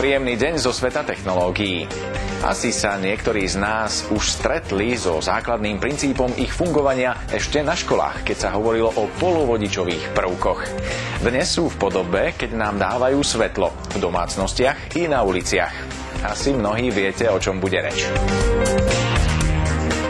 Príjemný deň zo sveta technológií. Asi sa niektorí z nás už stretli so základným princípom ich fungovania ešte na školách, keď sa hovorilo o polovodičových prvkoch. Dnes sú v podobe, keď nám dávajú svetlo v domácnostiach i na uliciach. Asi mnohí viete, o čom bude reč.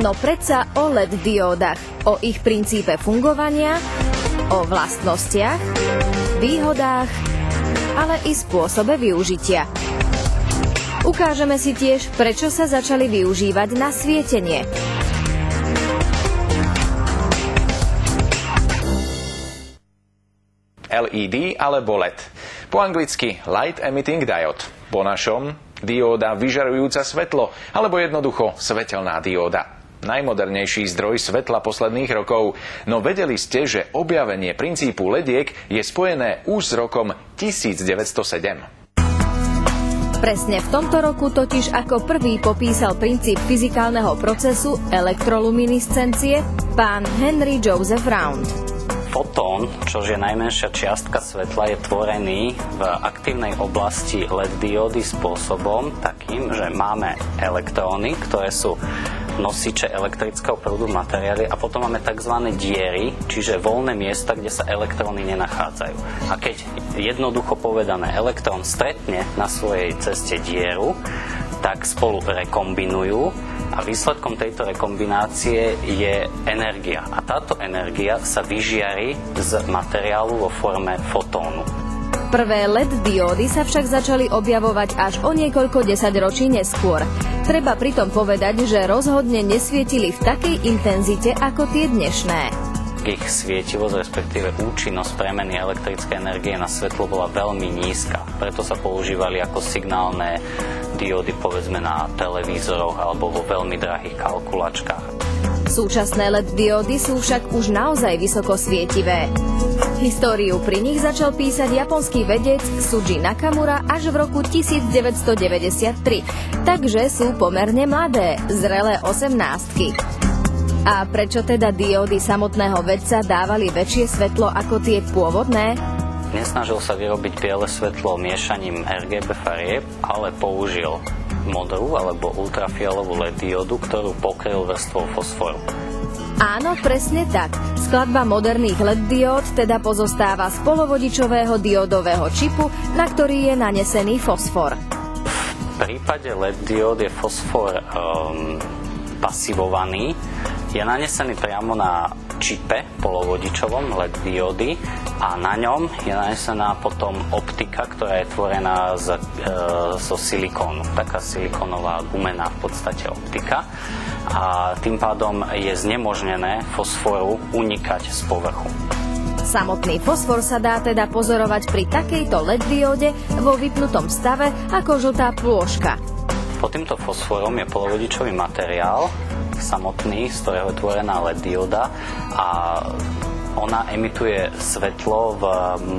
No predsa o LED diódach, o ich princípe fungovania, o vlastnostiach, výhodách, ale i spôsobe využitia. Ukážeme si tiež, prečo sa začali využívať na svietenie. LED alebo LED. Po anglicky Light Emitting Diode. Po našom dióda vyžarujúca svetlo, alebo jednoducho svetelná dióda. Najmodernejší zdroj svetla posledných rokov. No vedeli ste, že objavenie princípu lediek je spojené už s rokom 1907. Presne v tomto roku totiž ako prvý popísal princíp fyzikálneho procesu elektroluminiscencie pán Henry Joseph Round. Fotón, čo je najmenšia čiastka svetla, je tvorený v aktívnej oblasti LED diódy spôsobom takým, že máme elektróny, ktoré sú nosiče elektrického prúdu v materiáli, a potom máme tzv. Diery, čiže voľné miesta, kde sa elektróny nenachádzajú. A keď jednoducho povedané elektrón stretne na svojej ceste dieru, tak spolu rekombinujú a výsledkom tejto rekombinácie je energia. A táto energia sa vyžiari z materiálu vo forme fotónu. Prvé LED diódy sa však začali objavovať až o niekoľko desaťročí neskôr. Treba pritom povedať, že rozhodne nesvietili v takej intenzite ako tie dnešné. Ich svietivosť, respektíve účinnosť premeny elektrickej energie na svetlo bola veľmi nízka. Preto sa používali ako signálne diódy, povedzme, na televízoroch alebo vo veľmi drahých kalkulačkách. Súčasné LED diódy sú však už naozaj vysoko svietivé. Históriu pri nich začal písať japonský vedec Suji Nakamura až v roku 1993, takže sú pomerne mladé, zrelé 18-ky. A prečo teda diódy samotného vedca dávali väčšie svetlo ako tie pôvodné? Nesnažil sa vyrobiť biele svetlo miešaním RGB farieb, ale použil modrú alebo ultrafialovú LED diódu, ktorú pokryl vrstvou fosforu. Áno, presne tak. Skladba moderných LED diód teda pozostáva z polovodičového diódového čipu, na ktorý je nanesený fosfor. V prípade LED diód je fosfor pasivovaný, je nanesený priamo na čipe polovodičovom LED diódy a na ňom je nanesená potom optika, ktorá je tvorená zo silikónu. Taká silikónová gumená v podstate optika. A tým pádom je znemožnené fosforu unikať z povrchu. Samotný fosfor sa dá teda pozorovať pri takejto LED dióde vo vypnutom stave ako žltá plôžka. Pod týmto fosforom je polovodičový materiál samotný, z ktorého je tvorená LED dióda, a ona emituje svetlo v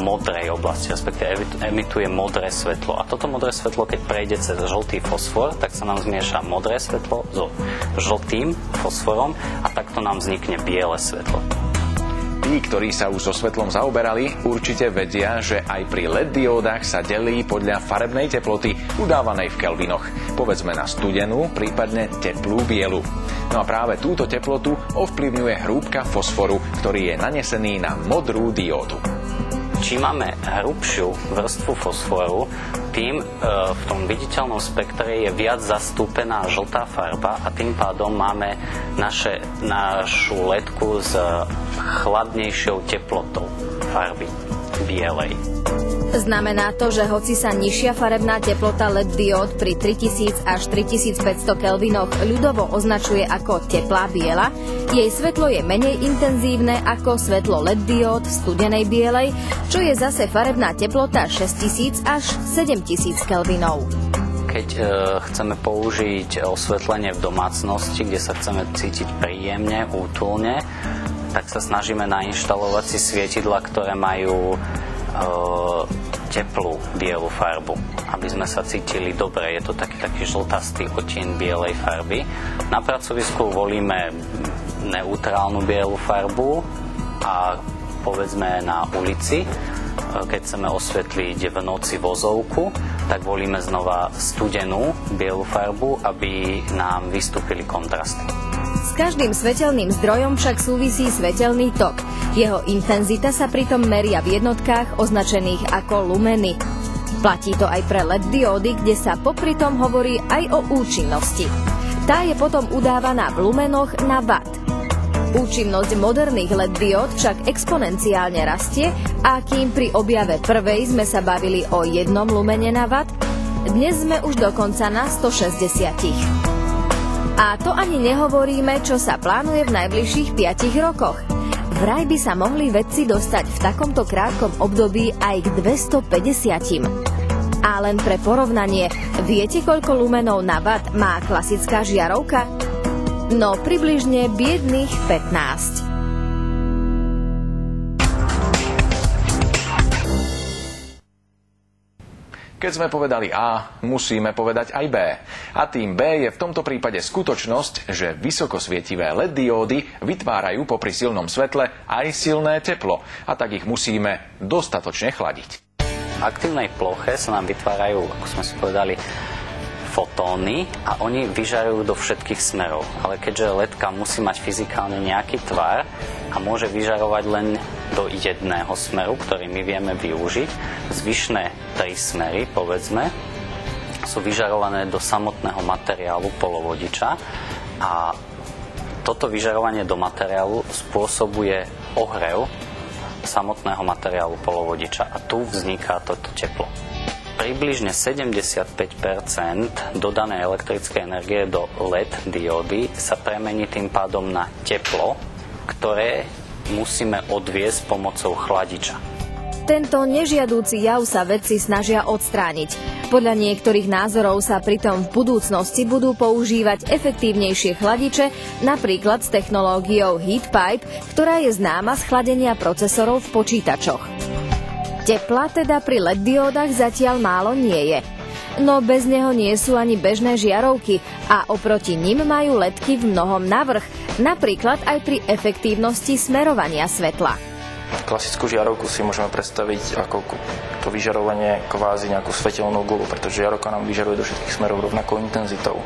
modrej oblasti, respektíve emituje modré svetlo. A toto modré svetlo, keď prejde cez žltý fosfor, tak sa nám zmieša modré svetlo so žltým fosforom a takto nám vznikne biele svetlo. Tí, ktorí sa už so svetlom zaoberali, určite vedia, že aj pri LED diódach sa delí podľa farebnej teploty udávanej v kelvinoch. Povedzme na studenú, prípadne teplú bielu. No a práve túto teplotu ovplyvňuje hrúbka fosforu, ktorý je nanesený na modrú diódu. Čím máme hrubšiu vrstvu fosforu, tým v tom viditeľnom spektre je viac zastúpená žltá farba a tým pádom máme našu ledku s chladnejšou teplotou farby bielej. Znamená to, že hoci sa nižšia farebná teplota LED diód pri 3000 až 3500 kelvinoch ľudovo označuje ako teplá biela, jej svetlo je menej intenzívne ako svetlo LED diód v studenej bielej, čo je zase farebná teplota 6000 až 7000 kelvinov. Keď chceme použiť osvetlenie v domácnosti, kde sa chceme cítiť príjemne, útulne, tak sa snažíme nainštalovať si svietidlá, ktoré majú teplú bielu farbu, aby sme sa cítili dobre. Je to taký žltastý odtieň bielej farby. Na pracovisku volíme neutrálnu bielu farbu a povedzme na ulici keď chceme osvetliť v noci vozovku, tak volíme znova studenú bielu farbu, aby nám vystúpili kontrasty. S každým svetelným zdrojom však súvisí svetelný tok. Jeho intenzita sa pritom meria v jednotkách označených ako lumeny. Platí to aj pre LED diódy, kde sa popri tom hovorí aj o účinnosti. Tá je potom udávaná v lumenoch na watt. Účinnosť moderných LED diód však exponenciálne rastie a kým pri objave prvej sme sa bavili o 1 lumene na watt, dnes sme už dokonca na 160. A to ani nehovoríme, čo sa plánuje v najbližších 5 rokoch. Vraj by sa mohli vedci dostať v takomto krátkom období aj k 250. A len pre porovnanie, viete, koľko lumenov na watt má klasická žiarovka? No približne biedných 15. Keď sme povedali A, musíme povedať aj B. A tým B je v tomto prípade skutočnosť, že vysokosvietivé LED diódy vytvárajú popri silnom svetle aj silné teplo. A tak ich musíme dostatočne chladiť. V aktívnej ploche sa nám vytvárajú, ako sme si povedali, fotóny a oni vyžarujú do všetkých smerov. Ale keďže ledka musí mať fyzikálne nejaký tvar a môže vyžarovať len do jedného smeru, ktorý my vieme využiť, zvyšné 3 smery, povedzme, sú vyžarované do samotného materiálu polovodiča a toto vyžarovanie do materiálu spôsobuje ohrev samotného materiálu polovodiča a tu vzniká toto teplo. Približne 75% dodanej elektrickej energie do LED diódy sa premení tým pádom na teplo, ktoré musíme odviesť pomocou chladiča. Tento nežiadúci jav sa vedci snažia odstrániť. Podľa niektorých názorov sa pritom v budúcnosti budú používať efektívnejšie chladiče, napríklad s technológiou heat pipe, ktorá je známa z chladenia procesorov v počítačoch. Tepla teda pri LED diódach zatiaľ málo nie je. No bez neho nie sú ani bežné žiarovky a oproti nim majú ledky v mnohom navrch, napríklad aj pri efektívnosti smerovania svetla. Klasickú žiarovku si môžeme predstaviť ako to vyžarovanie kvázi nejakú svetelnú gulu, pretože žiarovka nám vyžaruje do všetkých smerov rovnakou intenzitou.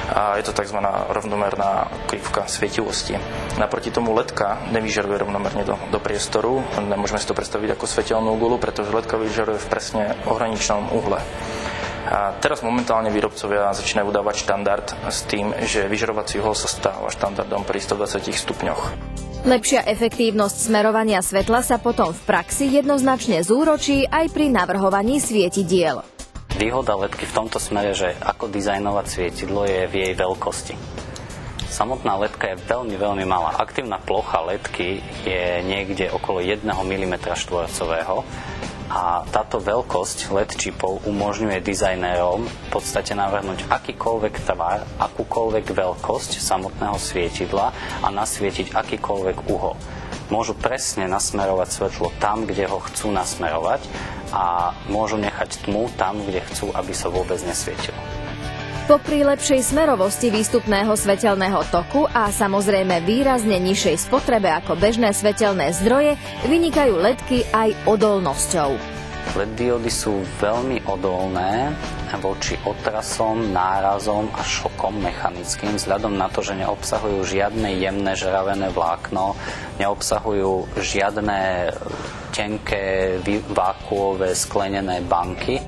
A je to tzv. Rovnomerná krivka svietivosti. Naproti tomu ledka nevyžaruje rovnomerne do priestoru, nemôžeme si to predstaviť ako svetelnú gulu, pretože ledka vyžaruje v presne ohraničnom uhle. A teraz momentálne výrobcovia začínajú udávať štandard s tým, že vyžarovací uhol sa stáva štandardom pri 120 stupňoch. Lepšia efektívnosť smerovania svetla sa potom v praxi jednoznačne zúročí aj pri navrhovaní svietidiel. Výhoda ledky v tomto smere, že ako dizajnovať svietidlo, je v jej veľkosti. Samotná ledka je veľmi, veľmi malá. Aktívna plocha ledky je niekde okolo 1 mm štvorcového a táto veľkosť LED čipov umožňuje dizajnérom v podstate navrhnúť akýkoľvek tvar, akúkoľvek veľkosť samotného svietidla a nasvietiť akýkoľvek uhol. Môžu presne nasmerovať svetlo tam, kde ho chcú nasmerovať a môžu nechať tmu tam, kde chcú, aby sa vôbec nesvietilo. Popri lepšej smerovosti výstupného svetelného toku a samozrejme výrazne nižšej spotrebe ako bežné svetelné zdroje vynikajú ledky aj odolnosťou. LED diódy sú veľmi odolné voči otrasom, nárazom a šokom mechanickým vzhľadom na to, že neobsahujú žiadne jemné žeravené vlákno, neobsahujú žiadne tenké vákuové sklenené banky.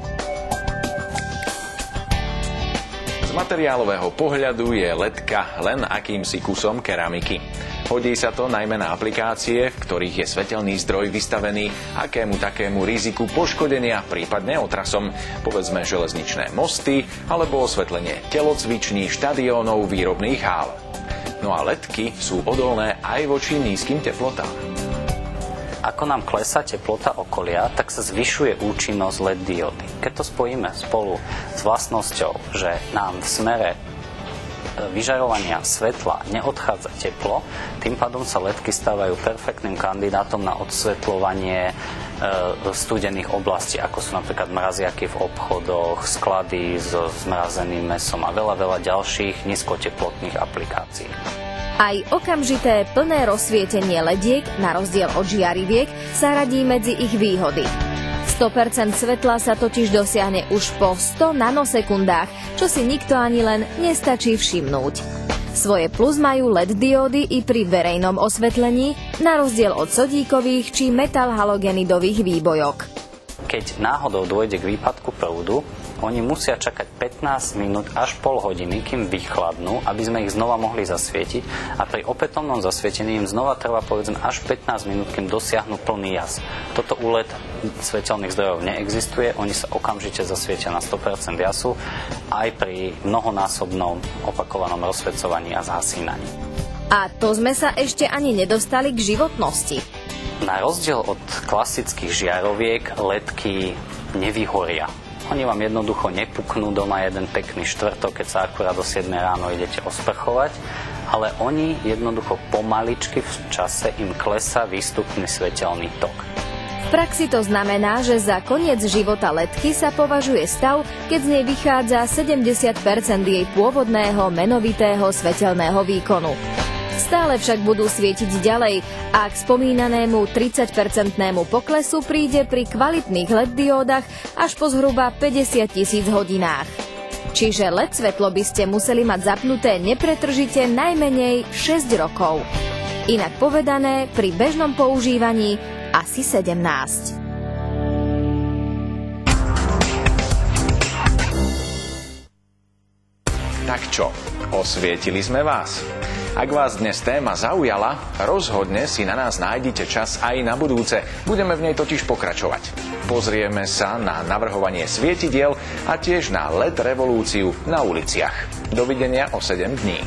Z materiálového pohľadu je ledka len akýmsi kusom keramiky. Hodí sa to najmä na aplikácie, v ktorých je svetelný zdroj vystavený akému takému riziku poškodenia, prípadne otrasom, povedzme železničné mosty alebo osvetlenie telocviční, štadiónov, výrobných hál. No a ledky sú odolné aj voči nízkym teplotám. Ako nám klesá teplota okolia, tak sa zvyšuje účinnosť LED diódy. Keď to spojíme spolu s vlastnosťou, že nám v smere vyžarovania svetla neodchádza teplo, tým pádom sa ledky stávajú perfektným kandidátom na odsvetľovanie studených oblastí, ako sú napríklad mraziaky v obchodoch, sklady so zmrazeným mäsom a veľa ďalších nízkoteplotných aplikácií. Aj okamžité plné rozsvietenie lediek, na rozdiel od žiariviek, sa radí medzi ich výhody. 100% svetla sa totiž dosiahne už po 100 nanosekundách, čo si nikto ani len nestačí všimnúť. Svoje plus majú LED diódy i pri verejnom osvetlení, na rozdiel od sodíkových či metalhalogenidových výbojok. Keď náhodou dôjde k výpadku prúdu, oni musia čakať 15 minút až pol hodiny, kým vychladnú, aby sme ich znova mohli zasvietiť, a pri opätovnom zasvietení im znova trvá povedzme až 15 minút, kým dosiahnu plný jas. Toto u LED svetelných zdrojov neexistuje, oni sa okamžite zasvietia na 100% jasu aj pri mnohonásobnom opakovanom rozsvecovaní a zhasínaní. A to sme sa ešte ani nedostali k životnosti. Na rozdiel od klasických žiaroviek LEDky nevyhoria. Oni vám jednoducho nepuknú doma jeden pekný štvrtok, keď sa akurát o 7 ráno idete osprchovať, ale oni jednoducho pomaličky v čase im klesá výstupný svetelný tok. V praxi to znamená, že za koniec života ledky sa považuje stav, keď z nej vychádza 70% jej pôvodného menovitého svetelného výkonu. Stále však budú svietiť ďalej a k spomínanému 30% poklesu príde pri kvalitných LED diódach až po zhruba 50 000 hodinách. Čiže LED svetlo by ste museli mať zapnuté nepretržite najmenej 6 rokov. Inak povedané, pri bežnom používaní asi 17. Tak čo, osvietili sme vás? Ak vás dnes téma zaujala, rozhodne si na nás nájdite čas aj na budúce. Budeme v nej totiž pokračovať. Pozrieme sa na navrhovanie svietidiel a tiež na LED revolúciu na uliciach. Dovidenia o 7 dní.